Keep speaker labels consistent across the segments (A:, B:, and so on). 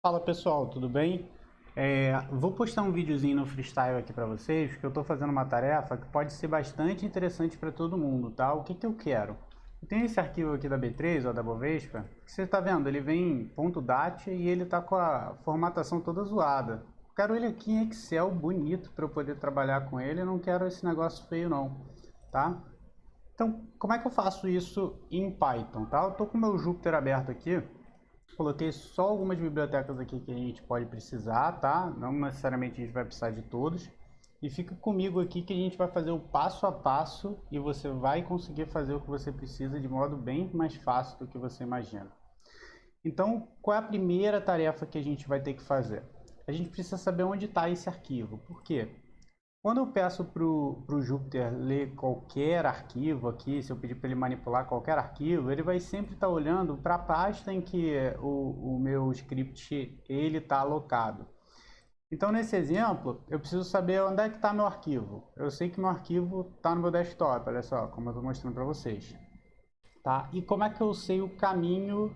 A: Fala pessoal, tudo bem? Vou postar um videozinho no Freestyle aqui para vocês, porque eu estou fazendo uma tarefa que pode ser bastante interessante para todo mundo, tá? O que que eu quero? Eu tenho esse arquivo aqui da B3 ou da Bovespa, que você está vendo, ele vem em .dat e ele está com a formatação toda zoada. Eu quero ele aqui em Excel bonito para eu poder trabalhar com ele, eu não quero esse negócio feio não, tá? Então, como é que eu faço isso em Python, tá? Eu estou com o meu Jupyter aberto aqui. Coloquei só algumas bibliotecas aqui que a gente pode precisar, tá? Não necessariamente a gente vai precisar de todos. E fica comigo aqui que a gente vai fazer o passo a passo e você vai conseguir fazer o que você precisa de modo bem mais fácil do que você imagina. Então, qual é a primeira tarefa que a gente vai ter que fazer? A gente precisa saber onde está esse arquivo. Por quê? Quando eu peço para o Jupyter ler qualquer arquivo aqui, se eu pedir para ele manipular qualquer arquivo, ele vai sempre estar olhando para a pasta em que o meu script está alocado. Então, nesse exemplo, eu preciso saber onde é que está meu arquivo. Eu sei que meu arquivo está no meu desktop, olha só, como eu estou mostrando para vocês. Tá? E como é que eu sei o caminho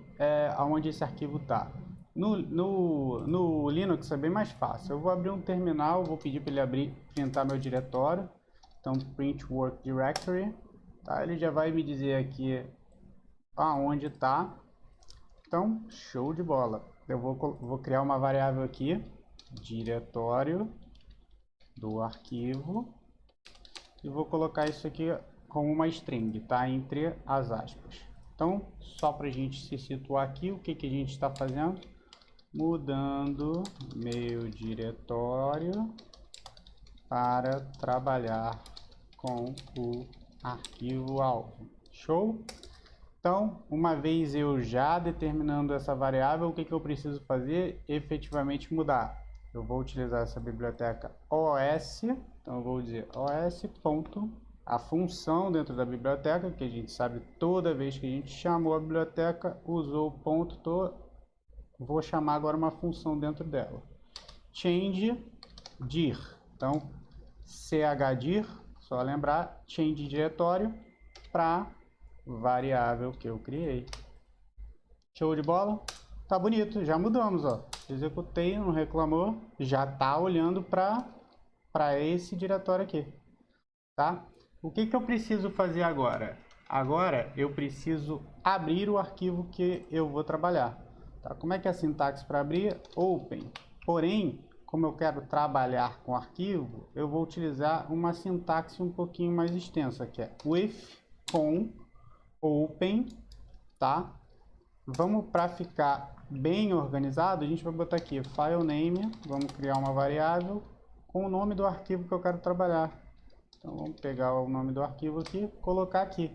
A: aonde esse arquivo está? No Linux é bem mais fácil. Eu vou abrir um terminal, vou pedir para ele printar meu diretório. Então, print work directory. Tá? Ele já vai me dizer aqui aonde está. Então, show de bola. Eu vou criar uma variável aqui, diretório do arquivo. E vou colocar isso aqui como uma string, tá? Entre as aspas. Então, só para a gente se situar aqui, o que a gente está fazendo? Mudando meu diretório para trabalhar com o arquivo-alvo. Show? Então, uma vez eu já determinando essa variável, o que eu preciso fazer? Efetivamente mudar. Eu vou utilizar essa biblioteca os, então eu vou dizer os. A função dentro da biblioteca, que a gente sabe toda vez que a gente chamou a biblioteca, usou o ponto, vou chamar agora uma função dentro dela. Change dir. Então, chdir, só lembrar, change diretório para variável que eu criei. Show de bola? Tá bonito, já mudamos, ó. Executei, não reclamou, já tá olhando para esse diretório aqui, tá? O que eu preciso fazer agora? Agora eu preciso abrir o arquivo que eu vou trabalhar. Tá? Como é que é a sintaxe para abrir? Open. Porém, como eu quero trabalhar com arquivo, eu vou utilizar uma sintaxe um pouquinho mais extensa, que é with, com, open, tá? Vamos para ficar bem organizado, a gente vai botar aqui file name, vamos criar uma variável com o nome do arquivo que eu quero trabalhar. Então vamos pegar o nome do arquivo aqui, colocar aqui.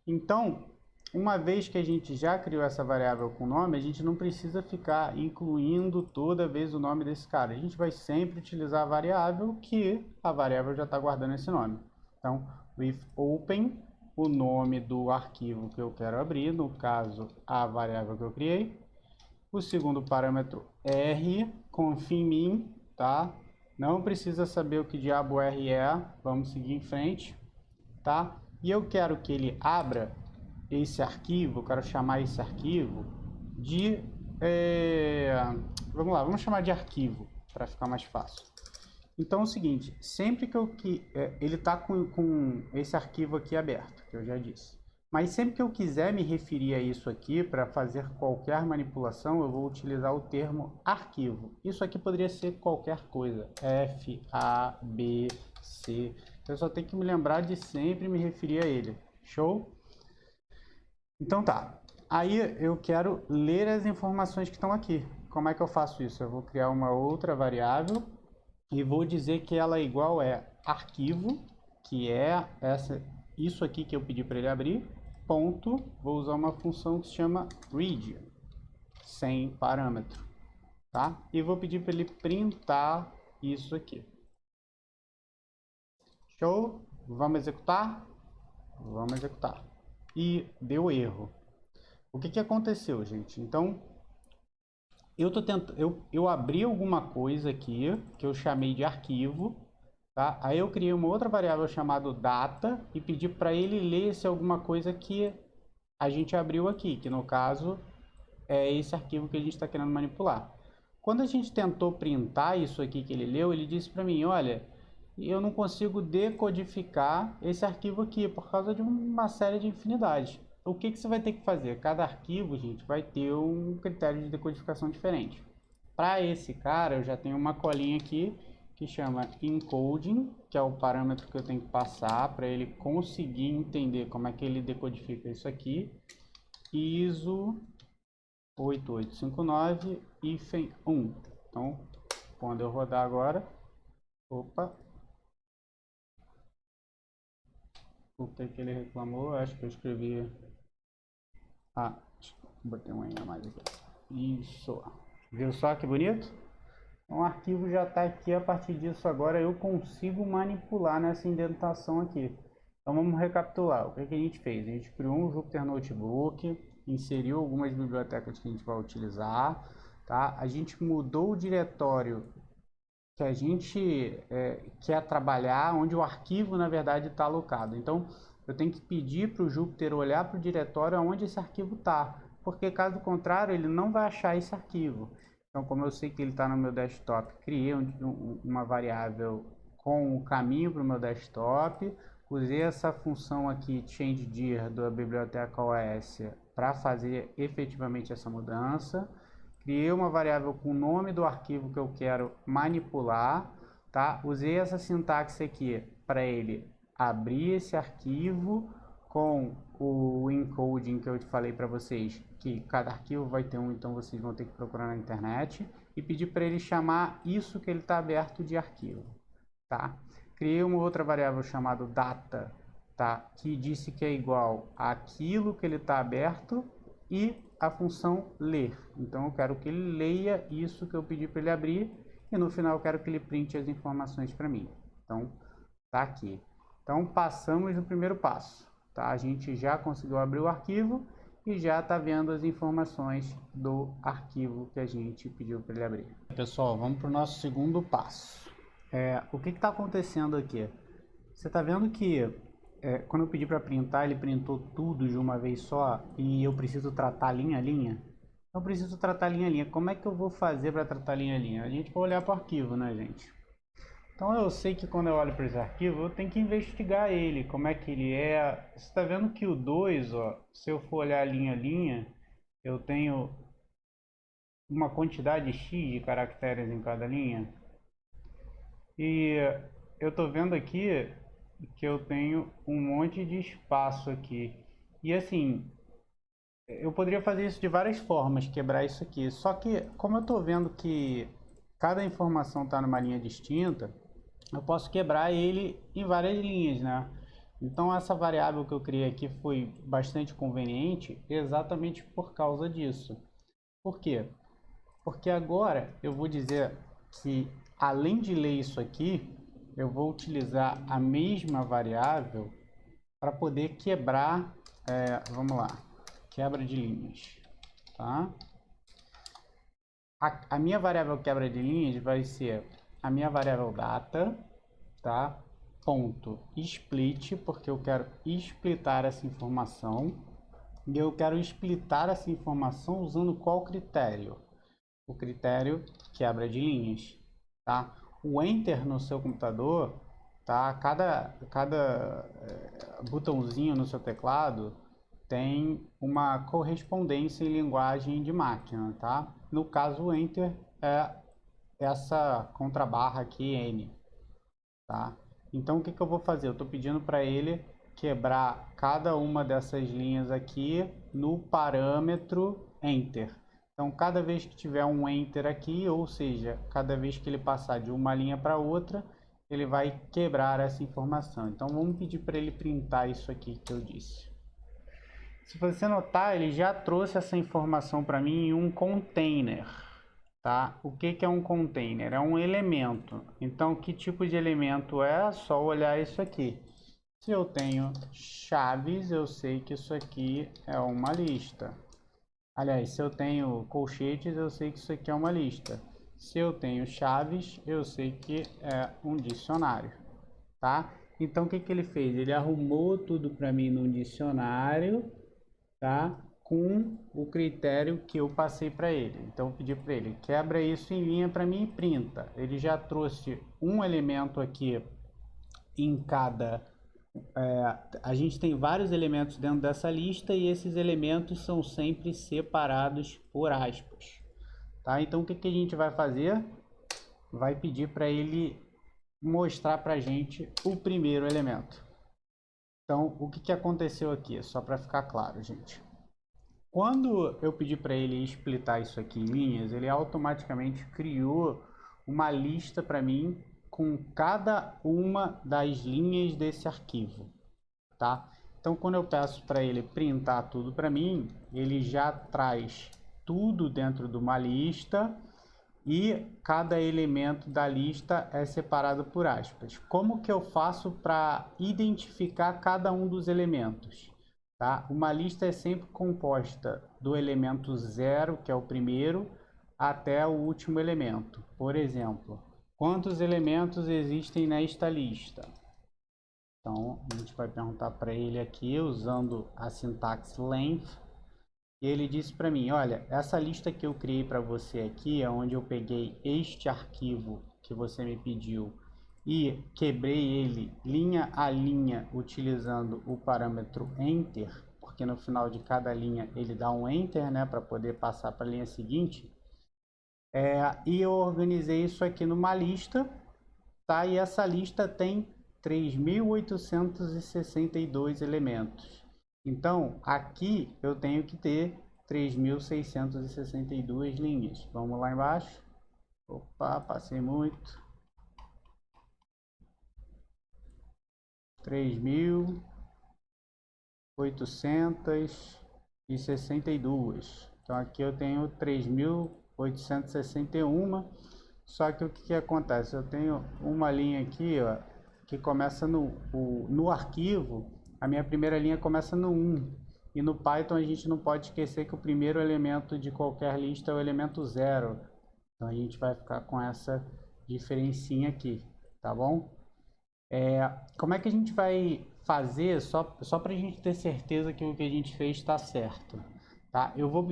A: Então, uma vez que a gente já criou essa variável com nome, a gente não precisa ficar incluindo toda vez o nome desse cara. A gente vai sempre utilizar a variável que a variável já está guardando esse nome. Então, with open, o nome do arquivo que eu quero abrir, no caso, a variável que eu criei. O segundo parâmetro R, confirm, tá? Não precisa saber o que diabo R é, vamos seguir em frente, tá? E eu quero que ele abra esse arquivo, eu quero chamar esse arquivo de... vamos lá, vamos chamar de arquivo, para ficar mais fácil. Então é o seguinte, sempre que ele está com esse arquivo aqui aberto, que eu já disse. Mas sempre que eu quiser me referir a isso aqui para fazer qualquer manipulação, eu vou utilizar o termo arquivo. Isso aqui poderia ser qualquer coisa, F, A, B, C. Eu só tenho que me lembrar de sempre me referir a ele. Show? Então tá. Aí eu quero ler as informações que estão aqui. Como é que eu faço isso? Eu vou criar uma outra variável e vou dizer que ela é igual a arquivo, que é isso aqui que eu pedi para ele abrir, ponto, vou usar uma função que se chama read, sem parâmetro, tá? E vou pedir para ele printar isso aqui. Show? Vamos executar? Vamos executar. E deu erro. O que aconteceu, gente? Então, eu abri alguma coisa aqui que eu chamei de arquivo, tá? Aí eu criei uma outra variável chamada data e pedi para ele ler se alguma coisa que a gente abriu aqui, que no caso é esse arquivo que a gente está querendo manipular. Quando a gente tentou printar isso aqui que ele leu, ele disse para mim, olha, eu não consigo decodificar esse arquivo aqui por causa de uma série de infinidades. O que você vai ter que fazer? Cada arquivo, gente, vai ter um critério de decodificação diferente. Para esse cara, eu já tenho uma colinha aqui que chama encoding, que é o parâmetro que eu tenho que passar para ele conseguir entender como é que ele decodifica isso aqui. ISO 8859-1. Então, quando eu rodar agora, opa, o que ele reclamou, acho que eu escrevi, botei um a mais aqui, isso, viu só que bonito? Então, o arquivo já está aqui. A partir disso agora eu consigo manipular nessa indentação aqui. Então vamos recapitular. O que a gente fez? A gente criou um Jupyter Notebook, inseriu algumas bibliotecas que a gente vai utilizar, tá? A gente mudou o diretório que a gente quer trabalhar, onde o arquivo na verdade está alocado. Então eu tenho que pedir para o Jupyter olhar para o diretório onde esse arquivo está, porque caso contrário ele não vai achar esse arquivo. Então, como eu sei que ele está no meu desktop, criei uma variável com o caminho para o meu desktop, usei essa função aqui, changedir, da biblioteca OS, para fazer efetivamente essa mudança. Criei uma variável com o nome do arquivo que eu quero manipular, tá? Usei essa sintaxe aqui para ele abrir esse arquivo com o encoding que eu te falei para vocês, que cada arquivo vai ter um, então vocês vão ter que procurar na internet, e pedir para ele chamar isso que ele está aberto de arquivo, tá? Criei uma outra variável chamada data, tá? Que disse que é igual àquilo que ele está aberto e a função ler. Então eu quero que ele leia isso que eu pedi para ele abrir e no final eu quero que ele printe as informações para mim. Então tá aqui. Então passamos no primeiro passo, tá? A gente já conseguiu abrir o arquivo e já está vendo as informações do arquivo que a gente pediu para ele abrir. Pessoal, vamos para o nosso segundo passo. O que está acontecendo aqui? Você está vendo que quando eu pedi para printar, ele printou tudo de uma vez só e eu preciso tratar linha a linha? Eu preciso tratar linha a linha. Como é que eu vou fazer para tratar linha a linha? A gente vai olhar para o arquivo, né, gente? Então eu sei que quando eu olho para esse arquivo, eu tenho que investigar ele, como é que ele é. Você está vendo que o 2, ó, se eu for olhar linha a linha, eu tenho uma quantidade X de caracteres em cada linha. E eu estou vendo aqui que eu tenho um monte de espaço aqui. E assim, eu poderia fazer isso de várias formas, quebrar isso aqui. Só que como eu estou vendo que cada informação está numa linha distinta, eu posso quebrar ele em várias linhas, né? Então essa variável que eu criei aqui foi bastante conveniente exatamente por causa disso. Por quê? Porque agora eu vou dizer que além de ler isso aqui, eu vou utilizar a mesma variável para poder quebrar, vamos lá, quebra de linhas, tá? A minha variável quebra de linhas vai ser a minha variável data, tá? Ponto split, porque eu quero splitar essa informação. E eu quero splitar essa informação usando qual critério? O critério quebra de linhas, tá? O Enter no seu computador, tá? Cada botãozinho no seu teclado tem uma correspondência em linguagem de máquina, tá? No caso, o Enter é essa contrabarra aqui, N, tá? Então, o que eu vou fazer? Eu estou pedindo para ele quebrar cada uma dessas linhas aqui no parâmetro Enter. Então, cada vez que tiver um Enter aqui, ou seja, cada vez que ele passar de uma linha para outra, ele vai quebrar essa informação. Então, vamos pedir para ele printar isso aqui que eu disse. Se você notar, ele já trouxe essa informação para mim em um container. Tá? O que é um container? É um elemento. Então, que tipo de elemento é? Só olhar isso aqui. Se eu tenho chaves, eu sei que isso aqui é uma lista. Aliás, se eu tenho colchetes, eu sei que isso aqui é uma lista. Se eu tenho chaves, eu sei que é um dicionário, tá? Então, o que ele fez? Ele arrumou tudo para mim num dicionário, tá? com o critério que eu passei para ele. Então eu pedi para ele, quebra isso em linha para mim e printa. Ele já trouxe um elemento aqui em cada... a gente tem vários elementos dentro dessa lista e esses elementos são sempre separados por aspas. Tá? Então o que, que a gente vai fazer? Vai pedir para ele mostrar para a gente o primeiro elemento. Então o que, que aconteceu aqui? Só para ficar claro, gente. Quando eu pedi para ele splitar isso aqui em linhas, ele automaticamente criou uma lista para mim com cada uma das linhas desse arquivo, tá? Então, quando eu peço para ele printar tudo para mim, ele já traz tudo dentro de uma lista e cada elemento da lista é separado por aspas. Como que eu faço para identificar cada um dos elementos? Tá? Uma lista é sempre composta do elemento 0, que é o primeiro, até o último elemento. Por exemplo, quantos elementos existem nesta lista? Então, a gente vai perguntar para ele aqui, usando a sintaxe length. E ele disse para mim, olha, essa lista que eu criei para você aqui, é onde eu peguei este arquivo que você me pediu e quebrei ele linha a linha utilizando o parâmetro enter, porque no final de cada linha ele dá um enter, né, para poder passar para a linha seguinte. E eu organizei isso aqui numa lista, tá? E essa lista tem 3.862 elementos. Então, aqui eu tenho que ter 3.662 linhas. Vamos lá embaixo. Opa, passei muito. 3.862. Então, aqui eu tenho 3.861. Só que o que acontece? Eu tenho uma linha aqui, ó, que começa no arquivo, a minha primeira linha começa no 1. E no Python a gente não pode esquecer que o primeiro elemento de qualquer lista é o elemento 0. Então a gente vai ficar com essa diferencinha aqui, tá bom? Como é que a gente vai fazer, só para a gente ter certeza que o que a gente fez está certo? Tá? Eu vou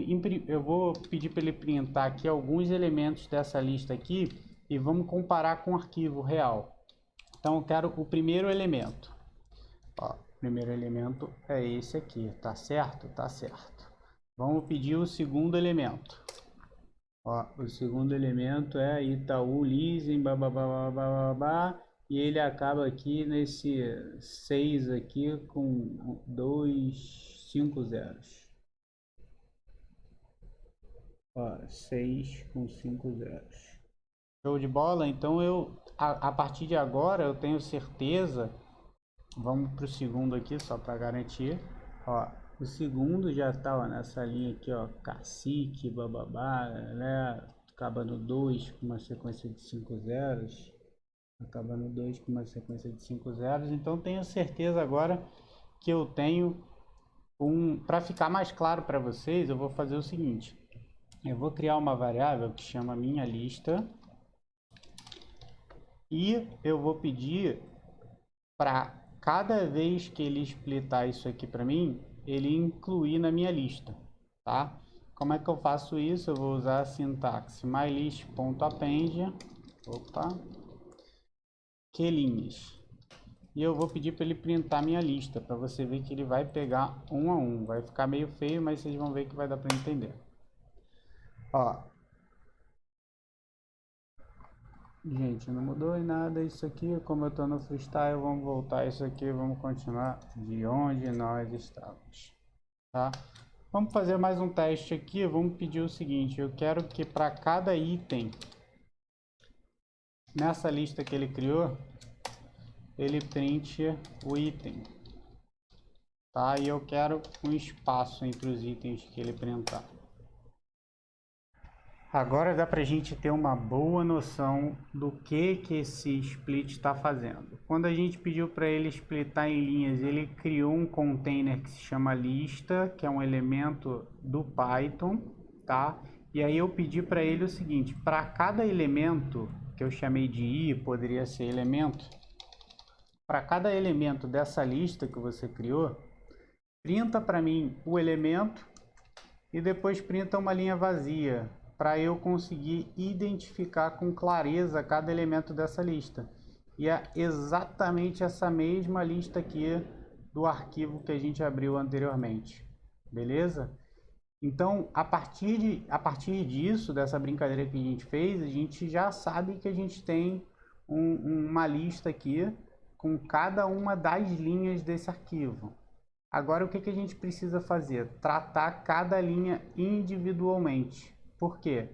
A: pedir para ele printar aqui alguns elementos dessa lista aqui e vamos comparar com o arquivo real. Então eu quero o primeiro elemento. Ó, o primeiro elemento é esse aqui, tá certo? Tá certo. Vamos pedir o segundo elemento. Ó, o segundo elemento é Itaú Leasing, babá, e ele acaba aqui nesse 6 aqui com 2, 5 zeros. Ó, 6 com 5 zeros. Show de bola? Então a partir de agora eu tenho certeza. Vamos para o segundo aqui, só para garantir. Ó, o segundo já está nessa linha aqui, ó, cacique, bababá, né? Acaba no 2 com uma sequência de 5 zeros. Acaba no 2 com uma sequência de 5 zeros. Então tenho certeza agora que eu tenho para ficar mais claro para vocês, eu vou fazer o seguinte. Eu vou criar uma variável que chama minha lista. E eu vou pedir para cada vez que ele splitar isso aqui para mim, ele incluir na minha lista, tá? Como é que eu faço isso? Eu vou usar a sintaxe mylist.append, que linhas. E eu vou pedir para ele printar minha lista, para você ver que ele vai pegar um a um. Vai ficar meio feio, mas vocês vão ver que vai dar para entender. Ó. Gente, não mudou em nada isso aqui, como eu estou no freestyle, vamos voltar isso aqui, vamos continuar de onde nós estávamos, tá? Vamos fazer mais um teste aqui, vamos pedir o seguinte, eu quero que para cada item, nessa lista que ele criou, ele printe o item, tá? E eu quero um espaço entre os itens que ele printar. Agora dá para a gente ter uma boa noção do que esse split está fazendo. Quando a gente pediu para ele splitar em linhas, ele criou um container que se chama lista, que é um elemento do Python, tá? E aí eu pedi para ele o seguinte, para cada elemento, que eu chamei de i, poderia ser elemento, para cada elemento dessa lista que você criou, printa para mim o elemento e depois printa uma linha vazia, para eu conseguir identificar com clareza cada elemento dessa lista. E é exatamente essa mesma lista aqui do arquivo que a gente abriu anteriormente, beleza? Então, a partir disso, dessa brincadeira que a gente fez, a gente já sabe que a gente tem uma lista aqui com cada uma das linhas desse arquivo. Agora, o que a gente precisa fazer? Tratar cada linha individualmente. Por quê?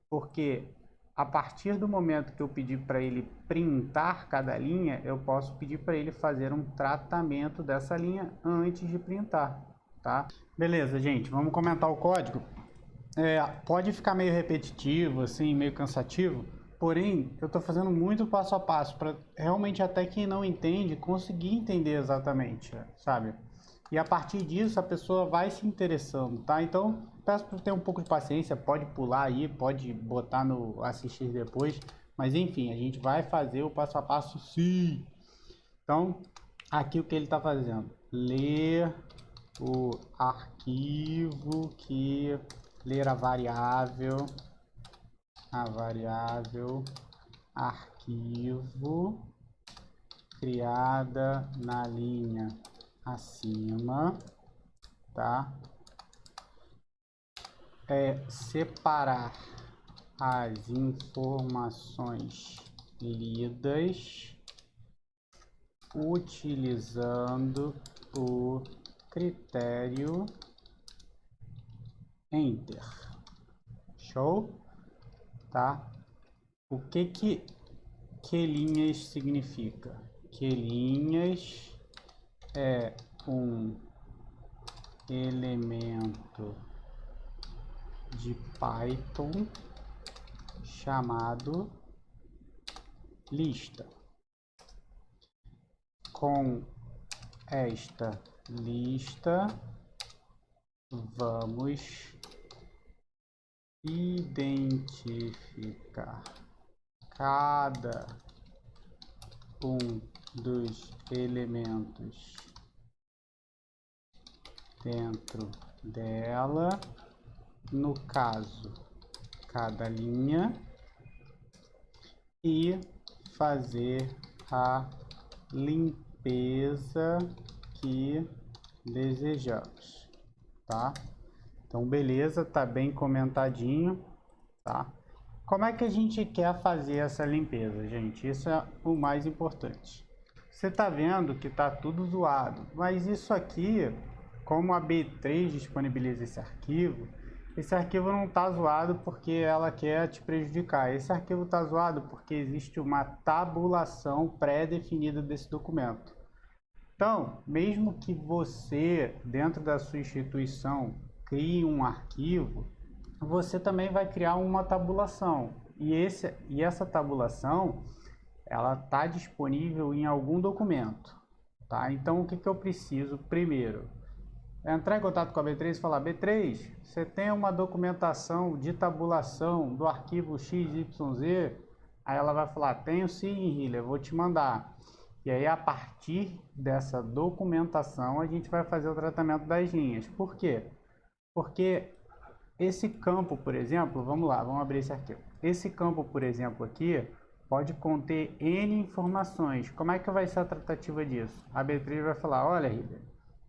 A: Porque a partir do momento que eu pedir para ele printar cada linha, eu posso pedir para ele fazer um tratamento dessa linha antes de printar, tá? Beleza, gente, vamos comentar o código. Pode ficar meio repetitivo, assim, meio cansativo, porém, eu estou fazendo muito passo a passo para realmente até quem não entende conseguir entender exatamente, sabe? E a partir disso a pessoa vai se interessando, tá? Então, peço para ter um pouco de paciência, pode pular aí, pode botar no assistir depois, mas enfim, a gente vai fazer o passo a passo sim. Então, aqui o que ele está fazendo? Ler o arquivo ler a variável arquivo criada na linha acima, tá? Separar as informações lidas utilizando o critério Enter. Show? Tá? O que linhas significa? Que linhas é um elemento de Python chamado lista. Com esta lista, vamos identificar cada um dos elementos dentro dela, no caso, cada linha, e fazer a limpeza que desejamos, tá? Então, beleza, tá bem comentadinho, tá? Como é que a gente quer fazer essa limpeza, gente? Isso é o mais importante. Você tá vendo que tá tudo zoado, mas isso aqui, como a B3 disponibiliza esse arquivo não tá zoado porque ela quer te prejudicar. Esse arquivo tá zoado porque existe uma tabulação pré-definida desse documento. Então, mesmo que você, dentro da sua instituição, crie um arquivo, você também vai criar uma tabulação. E essa tabulação, ela está disponível em algum documento, tá? Então, o que eu preciso primeiro? Entrar em contato com a B3 e falar: B3, você tem uma documentação de tabulação do arquivo XYZ? Aí ela vai falar: tenho sim, Hiller, vou te mandar. E aí, a partir dessa documentação, a gente vai fazer o tratamento das linhas. Por quê? Porque esse campo, por exemplo, vamos lá, vamos abrir esse arquivo. Esse campo, por exemplo, aqui, pode conter N informações. Como é que vai ser a tratativa disso? A B3 vai falar: olha, Hiller,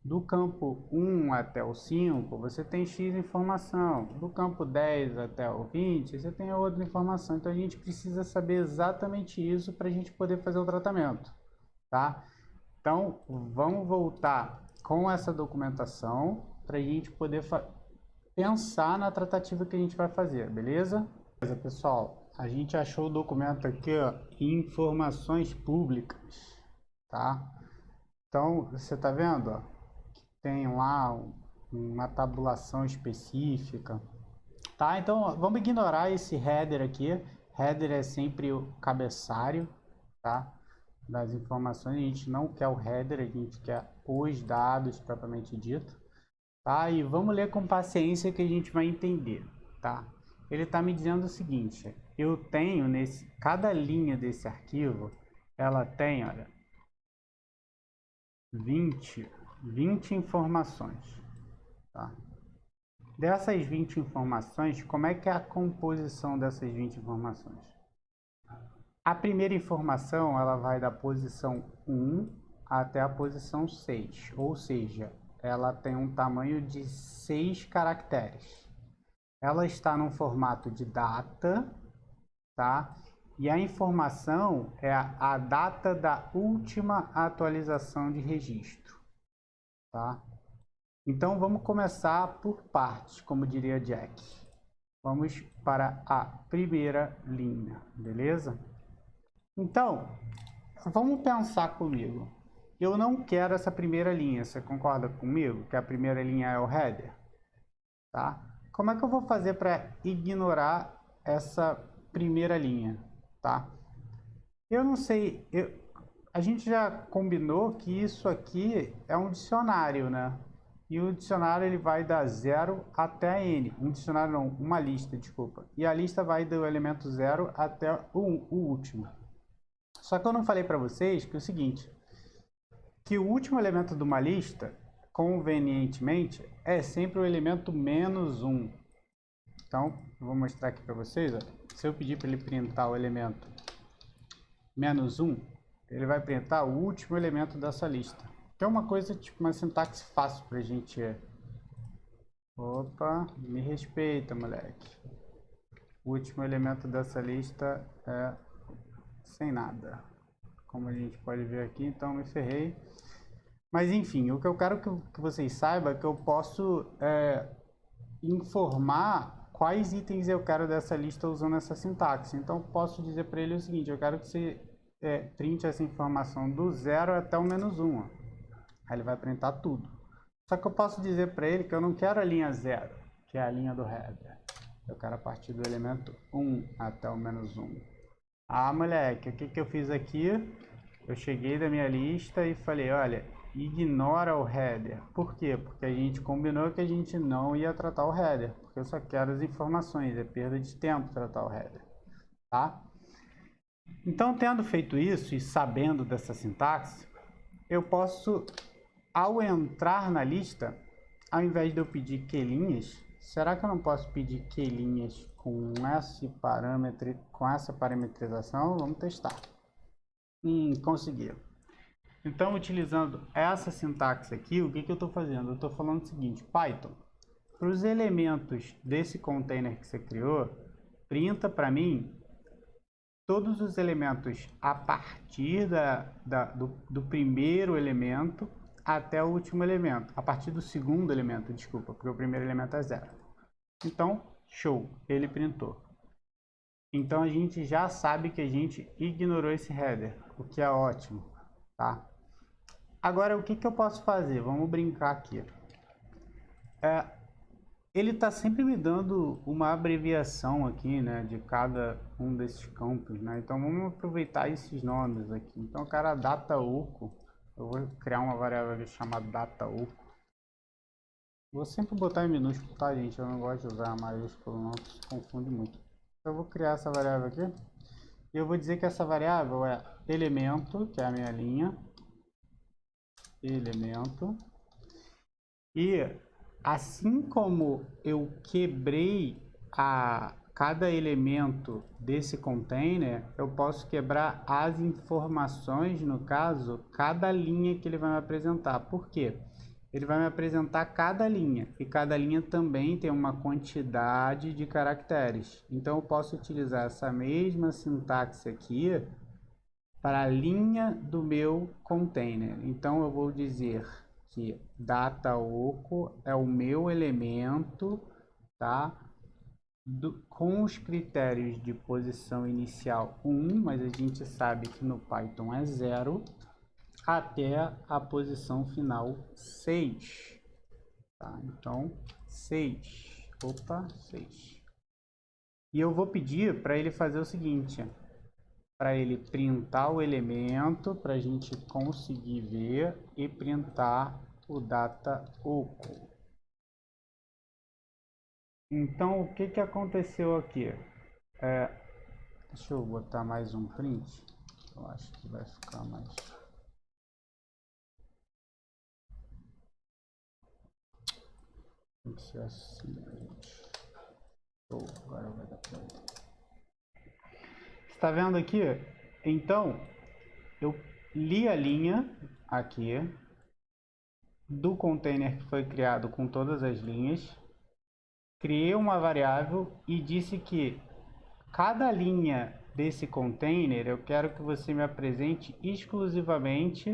A: do campo 1 até o 5, você tem X informação. Do campo 10 até o 20, você tem outra informação. Então, a gente precisa saber exatamente isso para a gente poder fazer o tratamento, tá? Então, vamos voltar com essa documentação para a gente poder pensar na tratativa que a gente vai fazer, beleza? Beleza, pessoal, a gente achou o documento aqui, ó, informações públicas, tá? Então, você tá vendo, ó, que tem lá uma tabulação específica, tá? Então, vamos ignorar esse header aqui. Header é sempre o cabeçalho, tá? Das informações. A gente não quer o header, a gente quer os dados propriamente dito, tá? E vamos ler com paciência que a gente vai entender, tá? Ele está me dizendo o seguinte: eu tenho cada linha desse arquivo, ela tem, olha, 20 informações, tá? Dessas 20 informações, como é que é a composição dessas 20 informações? A primeira informação, ela vai da posição 1 até a posição 6, ou seja, ela tem um tamanho de 6 caracteres. Ela está no formato de data, tá? E a informação é a data da última atualização de registro, tá? Então vamos começar por partes, como diria Jack. Vamos para a primeira linha, beleza? Então, vamos pensar comigo. Eu não quero essa primeira linha, você concorda comigo? Que a primeira linha é o header, tá? Como é que eu vou fazer para ignorar essa primeira linha, tá? Eu não sei, a gente já combinou que isso aqui é um dicionário, né? E o dicionário ele vai da 0 até N. Um dicionário não, uma lista, desculpa. E a lista vai do elemento 0 até o último. Só que eu não falei para vocês que é o seguinte, que o último elemento de uma lista, convenientemente, é sempre o elemento -1. Então, eu vou mostrar aqui para vocês. Ó. Se eu pedir para ele printar o elemento -1, ele vai printar o último elemento dessa lista. Que é uma coisa, tipo, uma sintaxe fácil para a gente... Opa, me respeita, moleque. O último elemento dessa lista é sem nada. Como a gente pode ver aqui, então me ferrei. Mas enfim, o que eu quero que vocês saibam é que eu posso informar quais itens eu quero dessa lista usando essa sintaxe. Então eu posso dizer para ele o seguinte, eu quero que você printe essa informação do 0 até o -1. Ó. Aí ele vai printar tudo. Só que eu posso dizer para ele que eu não quero a linha 0, que é a linha do header. Eu quero a partir do elemento 1 até o -1. Ah, moleque, o que que eu fiz aqui? Eu cheguei da minha lista e falei, olha, ignora o header. Por quê? Porque a gente combinou que a gente não ia tratar o header, porque eu só quero as informações, é perda de tempo tratar o header, tá? Então, tendo feito isso e sabendo dessa sintaxe, eu posso, ao entrar na lista, ao invés de eu pedir quelinhas, será que eu não posso pedir quelinhas com essa parametrização? Vamos testar. Consegui. Então, utilizando essa sintaxe aqui, o que eu estou fazendo? Eu estou falando o seguinte, Python, para os elementos desse container que você criou, printa para mim todos os elementos a partir do primeiro elemento até o último elemento, a partir do segundo elemento, desculpa, porque o primeiro elemento é 0. Então, show, ele printou. Então a gente já sabe que a gente ignorou esse header, o que é ótimo, tá? Agora o que eu posso fazer? Vamos brincar aqui. Ele está sempre me dando uma abreviação aqui, né, de cada um desses campos, né? Então vamos aproveitar esses nomes aqui. Então, cara, dataoco, eu vou criar uma variável chamada dataoco. Vou sempre botar em minúsculo, tá, gente? Eu não gosto de usar maiúsculo, não, se confunde muito. Eu vou criar essa variável aqui. E eu vou dizer que essa variável é elemento, que é a minha linha. Elemento. E assim como eu quebrei cada elemento desse container, eu posso quebrar as informações, no caso, cada linha que ele vai me apresentar. Por quê? Ele vai me apresentar cada linha, e cada linha também tem uma quantidade de caracteres. Então eu posso utilizar essa mesma sintaxe aqui para a linha do meu container. Então eu vou dizer que dataoco é o meu elemento, tá? Com os critérios de posição inicial 1, mas a gente sabe que no Python é 0, até a posição final 6. Tá? Então, 6. Opa, 6. E eu vou pedir para ele fazer o seguinte, para ele printar o elemento, para a gente conseguir ver, e printar o dataoco. Então, o que aconteceu aqui? Deixa eu botar mais um print. Eu acho que vai ficar mais... Tem que ser assim, gente. Agora vai dar pra ver. Está vendo aqui? Então, eu li a linha aqui do container que foi criado com todas as linhas, criei uma variável e disse que cada linha desse container eu quero que você me apresente exclusivamente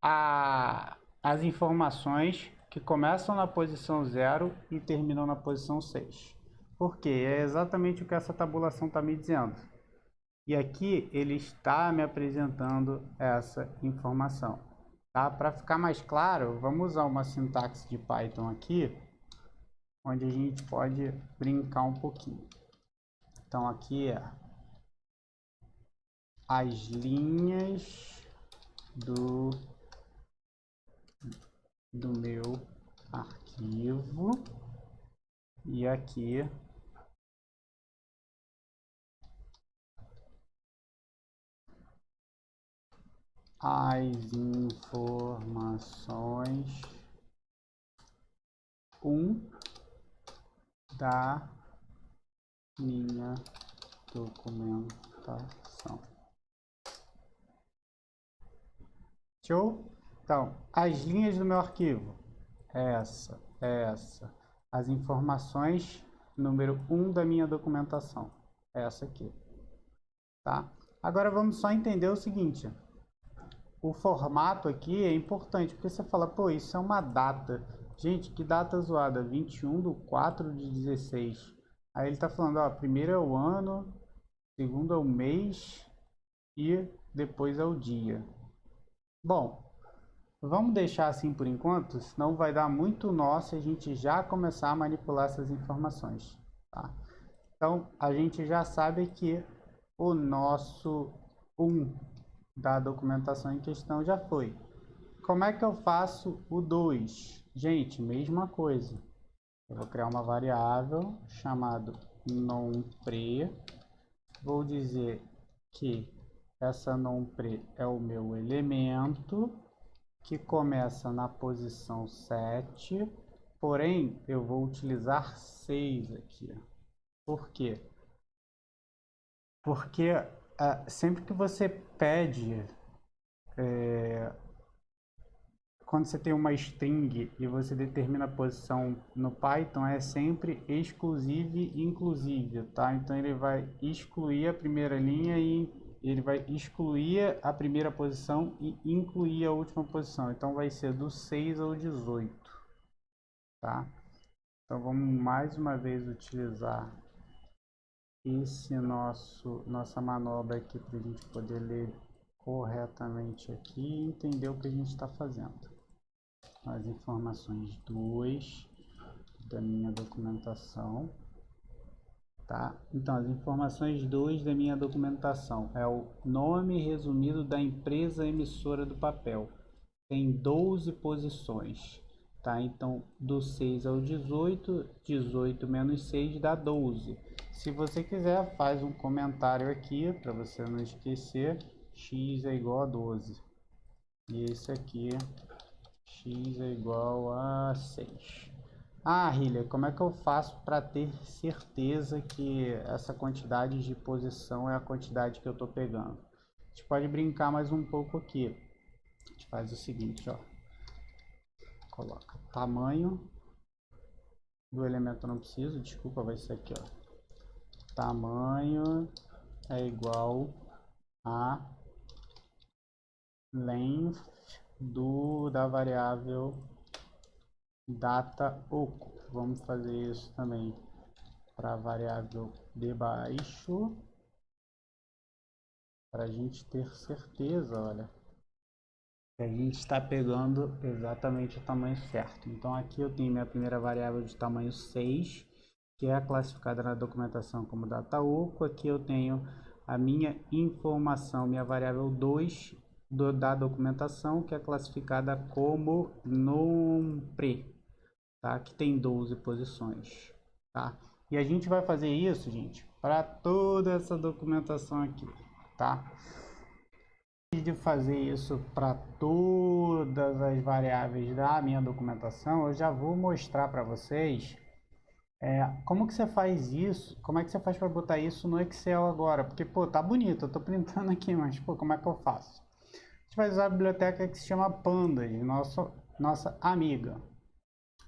A: as informações que começam na posição 0 e terminam na posição 6. Por quê? É exatamente o que essa tabulação está me dizendo. E aqui ele está me apresentando essa informação. Tá? Para ficar mais claro, vamos usar uma sintaxe de Python aqui, onde a gente pode brincar um pouquinho. Então aqui é as linhas do meu arquivo e aqui as informações da minha documentação. Show? Então, as linhas do meu arquivo, essa. As informações número 1 da minha documentação, essa aqui. Tá? Agora vamos só entender o seguinte. O formato aqui é importante, porque você fala, pô, isso é uma data. Gente, que data zoada, 21/4/16. Aí ele tá falando, ó, primeiro é o ano, segundo é o mês e depois é o dia. Bom, vamos deixar assim por enquanto, senão vai dar muito nó se a gente já começar a manipular essas informações. Tá? Então, a gente já sabe que o nosso da documentação em questão já foi. Como é que eu faço o 2? Gente, mesma coisa. Eu vou criar uma variável chamada nonpre. Vou dizer que essa nonpre é o meu elemento que começa na posição 7, porém eu vou utilizar 6 aqui. Por quê? Porque sempre que você pede, quando você tem uma string e você determina a posição no Python, é sempre exclusive e inclusive, tá? Então ele vai excluir a primeira linha e ele vai excluir a primeira posição e incluir a última posição. Então vai ser do 6 ao 18, tá? Então vamos mais uma vez utilizar nossa manobra aqui para a gente poder ler corretamente aqui e entender o que a gente está fazendo. As informações 2 da minha documentação, tá? Então, as informações 2 da minha documentação é o nome resumido da empresa emissora do papel. Tem 12 posições, tá? Então, do 6 ao 18, 18 menos 6 dá 12. Se você quiser, faz um comentário aqui, para você não esquecer, x é igual a 12. E esse aqui, x é igual a 6. Ah, Hillier, como é que eu faço para ter certeza que essa quantidade de posição é a quantidade que eu estou pegando? A gente pode brincar mais um pouco aqui. A gente faz o seguinte, ó. Coloca tamanho do elemento, não preciso, desculpa, vai ser aqui, ó. Tamanho é igual a length da variável data oco. Vamos fazer isso também para a variável de baixo, para a gente ter certeza, olha, que a gente está pegando exatamente o tamanho certo. Então aqui eu tenho minha primeira variável de tamanho 6, que é classificada na documentação como data oco. Aqui eu tenho a minha informação, minha variável 2 da documentação, que é classificada como nonpre, tá? Que tem 12 posições, tá? E a gente vai fazer isso, gente, para toda essa documentação aqui, tá? de fazer isso para todas as variáveis da minha documentação, eu já vou mostrar para vocês como que você faz isso, como é que você faz para botar isso no Excel agora, porque, pô, tá bonito, eu tô printando aqui, mas, pô, como é que eu faço? A gente vai usar a biblioteca que se chama Pandas, nossa amiga,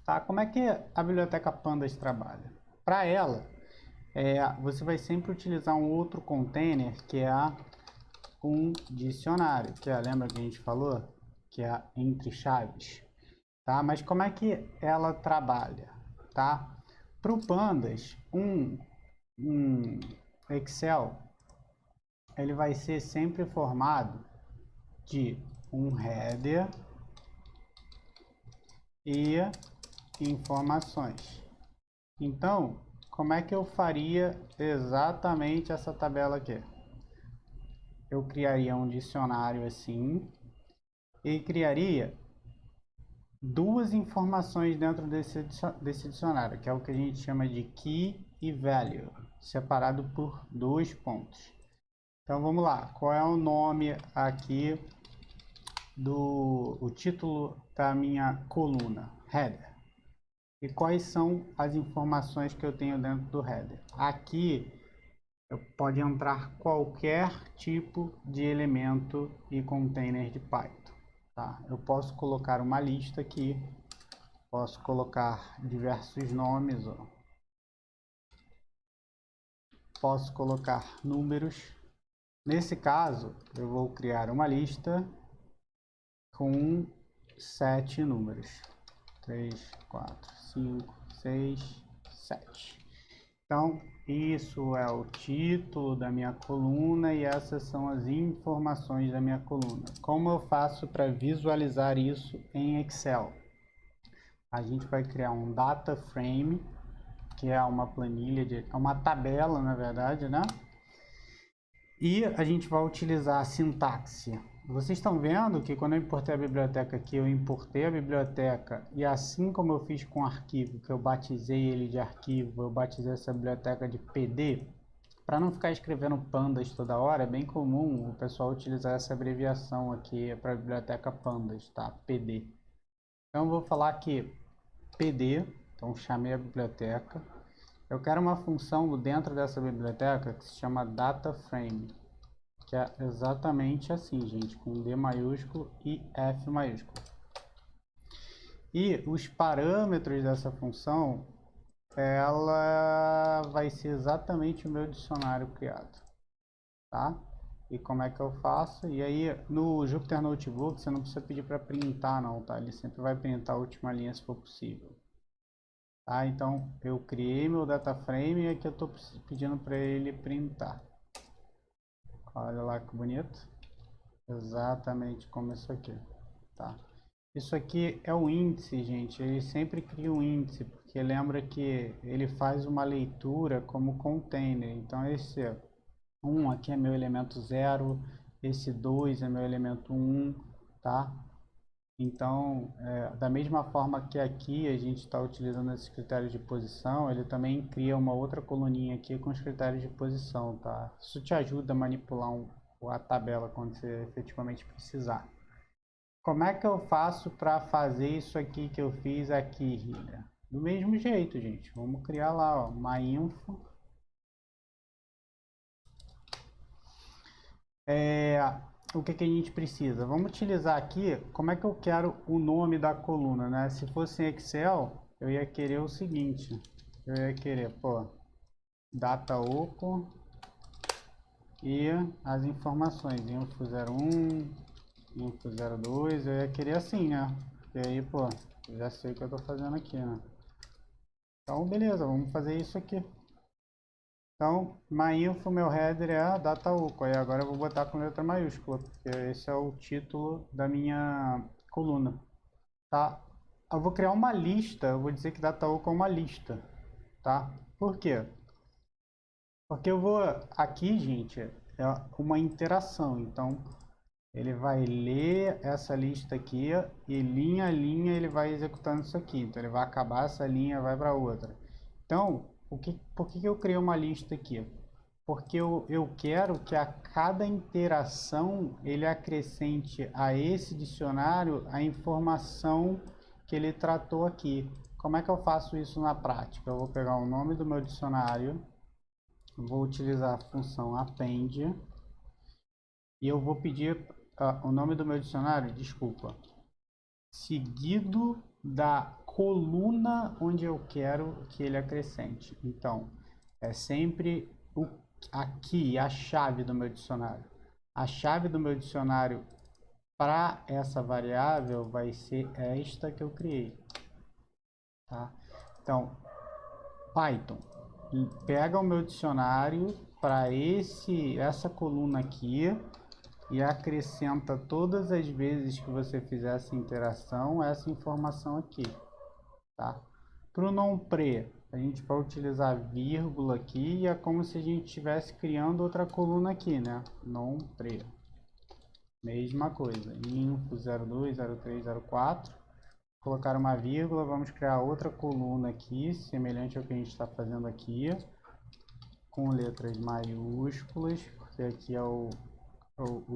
A: tá? Como é que a biblioteca Pandas trabalha? Para ela, você vai sempre utilizar um outro container, que é um dicionário, que lembra que a gente falou? Que é entre chaves, tá? Mas como é que ela trabalha, tá? Para o Pandas, um Excel, ele vai ser sempre formado de um header e informações. Então, como é que eu faria exatamente essa tabela aqui? Eu criaria um dicionário assim e criaria duas informações dentro desse dicionário, que é o que a gente chama de key e value, separado por dois pontos. Então vamos lá, qual é o nome aqui o título da minha coluna? Header. E quais são as informações que eu tenho dentro do header? Aqui pode entrar qualquer tipo de elemento e container de Python. Tá? Eu posso colocar uma lista aqui, posso colocar diversos nomes, ó. Posso colocar números. Nesse caso, eu vou criar uma lista com 7 números. 3, 4, 5, 6, 7. Então, isso é o título da minha coluna e essas são as informações da minha coluna. Como eu faço para visualizar isso em Excel? A gente vai criar um data frame, que é uma planilha, uma tabela, na verdade, né? E a gente vai utilizar a sintaxe. Vocês estão vendo que quando eu importei a biblioteca aqui, eu importei a biblioteca e assim como eu fiz com o arquivo, que eu batizei ele de arquivo, eu batizei essa biblioteca de PD. Para não ficar escrevendo pandas toda hora, é bem comum o pessoal utilizar essa abreviação aqui para a biblioteca pandas, tá? PD. Então eu vou falar aqui PD, então chamei a biblioteca. Eu quero uma função dentro dessa biblioteca que se chama DataFrame, que é exatamente assim, gente, com D maiúsculo e F maiúsculo. E os parâmetros dessa função, ela vai ser exatamente o meu dicionário criado, tá? E como é que eu faço? E aí, no Jupyter Notebook, você não precisa pedir para printar não, tá? Ele sempre vai printar a última linha se for possível. Tá? Então, eu criei meu data frame e aqui eu estou pedindo para ele printar. Olha lá que bonito. Exatamente como isso aqui. Tá? Isso aqui é o índice, gente. Ele sempre cria um índice, porque lembra que ele faz uma leitura como container. Então, esse 1 aqui é meu elemento 0, esse 2 é meu elemento 1, tá? Então, da mesma forma que aqui a gente está utilizando esses critérios de posição, ele também cria uma outra coluninha aqui com os critérios de posição, tá? Isso te ajuda a manipular a tabela quando você efetivamente precisar. Como é que eu faço para fazer isso aqui que eu fiz aqui, Hilha? Do mesmo jeito, gente. Vamos criar lá, ó, uma info. O que a gente precisa? Vamos utilizar aqui, como é que eu quero o nome da coluna, né? Se fosse em Excel, eu ia querer o seguinte. Eu ia querer, pô, data oco e as informações, info01, info02, eu ia querer assim, né? E aí, pô, já sei o que eu tô fazendo aqui, né? Então, beleza, vamos fazer isso aqui. Então, myinfo, meu header é a dataoco. Aí agora eu vou botar com letra maiúscula, porque esse é o título da minha coluna. Tá? Eu vou criar uma lista, eu vou dizer que dataoco é uma lista. Tá? Por quê? Porque eu vou... Aqui, gente, é uma interação. Então, ele vai ler essa lista aqui e linha a linha ele vai executando isso aqui. Então, ele vai acabar essa linha, vai para outra. Então, por que eu criei uma lista aqui? porque eu quero que a cada interação ele acrescente a esse dicionário a informação que ele tratou aqui. Como é que eu faço isso na prática? Eu vou pegar o nome do meu dicionário, vou utilizar a função append e eu vou pedir o nome do meu dicionário, desculpa, seguido da coluna onde eu quero que ele acrescente. Então, é sempre aqui a chave do meu dicionário. A chave do meu dicionário para essa variável vai ser esta que eu criei. Tá? Então, Python, pega o meu dicionário para essa coluna aqui e acrescenta todas as vezes que você fizer essa interação, essa informação aqui, tá? Para o non-pre, a gente vai utilizar vírgula aqui e é como se a gente estivesse criando outra coluna aqui, né? Non-pre. Mesma coisa, info 02, 03, 04. Colocar uma vírgula, vamos criar outra coluna aqui, semelhante ao que a gente está fazendo aqui, com letras maiúsculas, porque aqui é o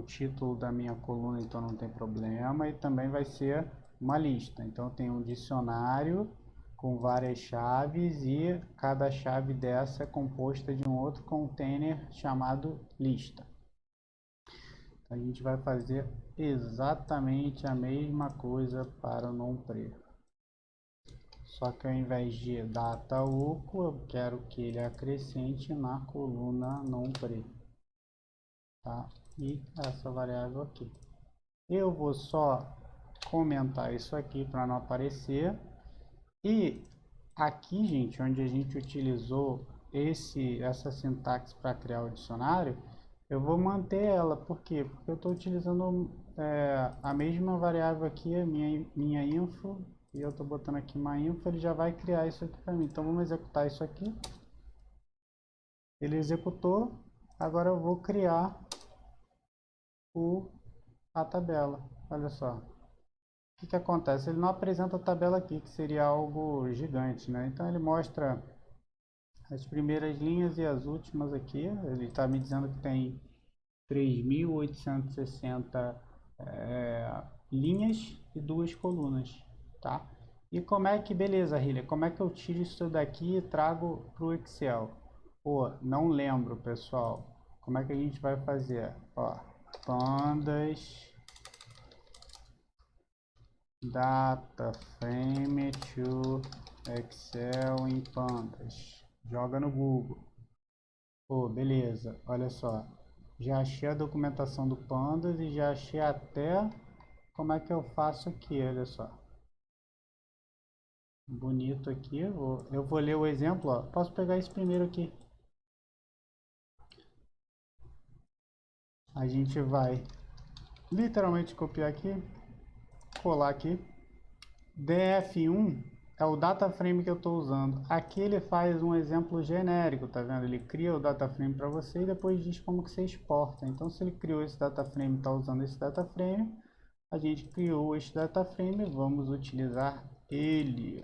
A: título da minha coluna, então não tem problema, e também vai ser uma lista. Então tem um dicionário com várias chaves e cada chave dessa é composta de um outro container chamado lista. A gente vai fazer exatamente a mesma coisa para o non-pre. Só que ao invés de data oco, eu quero que ele acrescente na coluna non-pre. Tá? E essa variável aqui. Eu vou só comentar isso aqui para não aparecer. E aqui, gente, onde a gente utilizou essa sintaxe para criar o dicionário, eu vou manter ela. Por quê? Porque eu estou utilizando a mesma variável aqui, a minha info, e eu estou botando aqui uma info, ele já vai criar isso aqui para mim. Então vamos executar isso aqui. Ele executou, agora eu vou criar a tabela. Olha só. O que acontece? Ele não apresenta a tabela aqui, que seria algo gigante, né? Então ele mostra as primeiras linhas e as últimas aqui. Ele está me dizendo que tem 3.860 linhas e 2 colunas, tá? E como é que, beleza, Hilha, como é que eu tiro isso daqui e trago para o Excel? Pô, não lembro, pessoal. Como é que a gente vai fazer? Ó, pandas data frame to Excel em pandas. Joga no Google. Pô, beleza. Olha só. Já achei a documentação do pandas e já achei até como é que eu faço aqui, olha só. Bonito aqui. Eu vou ler o exemplo, ó. Posso pegar esse primeiro aqui. A gente vai literalmente copiar aqui, colar aqui. DF1 é o data frame que eu estou usando. Aqui ele faz um exemplo genérico, tá vendo? Ele cria o data frame para você e depois diz como que você exporta. Então, se ele criou esse data frame e está usando esse data frame, a gente criou este data frame, vamos utilizar ele,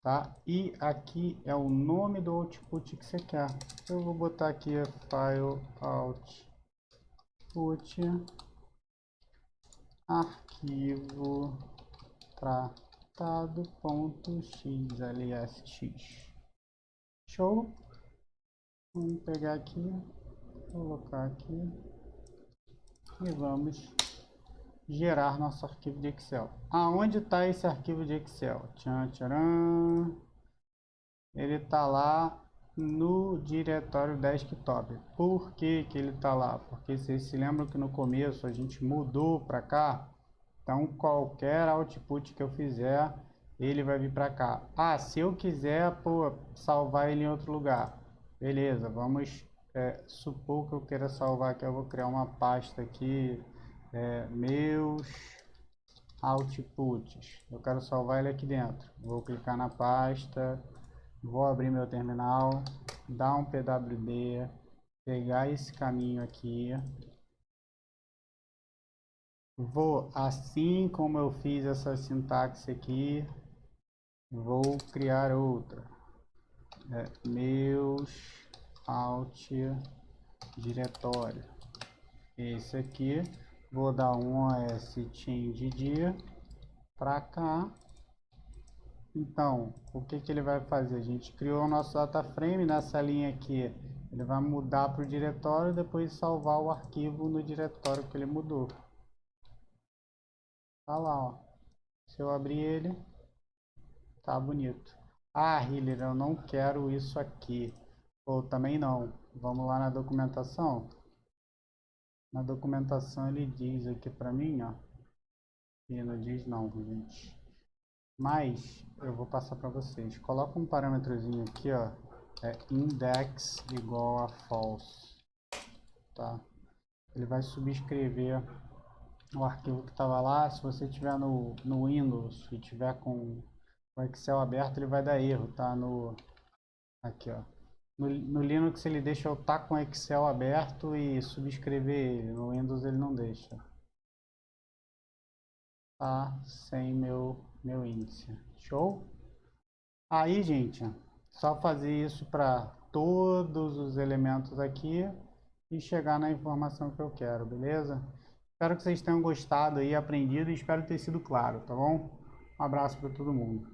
A: tá? E aqui é o nome do output que você quer. Eu vou botar aqui file output arquivo tratado.xlsx. Show. Vamos pegar aqui, colocar aqui e vamos gerar nosso arquivo de Excel. Aonde está esse arquivo de Excel? Tchan, tcharam. Ele está lá no diretório desktop. Por que que ele está lá? Porque vocês se lembram que no começo a gente mudou para cá? Então qualquer output que eu fizer, ele vai vir para cá. Ah, se eu quiser, pô, salvar ele em outro lugar. Beleza, vamos supor que eu queira salvar aqui. Eu vou criar uma pasta aqui, meus outputs. Eu quero salvar ele aqui dentro. Vou clicar na pasta, vou abrir meu terminal, dar um pwd, pegar esse caminho aqui. Vou, assim como eu fiz essa sintaxe aqui, vou criar outra. Meus alt diretório. Esse aqui, vou dar um OS change dia para cá. Então, o que ele vai fazer? A gente criou o nosso data frame nessa linha aqui. Ele vai mudar para o diretório e depois salvar o arquivo no diretório que ele mudou. Tá lá, ó. Se eu abrir ele, tá bonito. Ah, Hiller, eu não quero isso aqui. Ou também não. Vamos lá na documentação. Na documentação ele diz aqui para mim, ó. E não diz não, gente. Mas eu vou passar para vocês. Coloca um parâmetrozinho aqui, ó. É index igual a false. Tá? Ele vai subscrever o arquivo que estava lá. Se você tiver no Windows e tiver com o Excel aberto, ele vai dar erro, tá? Aqui, ó. No Linux ele deixa eu estar com o Excel aberto e subscrever ele. No Windows ele não deixa. Tá sem meu índice. Show? Aí, gente, só fazer isso para todos os elementos aqui e chegar na informação que eu quero, beleza? Espero que vocês tenham gostado e aprendido e espero ter sido claro, tá bom? Um abraço para todo mundo.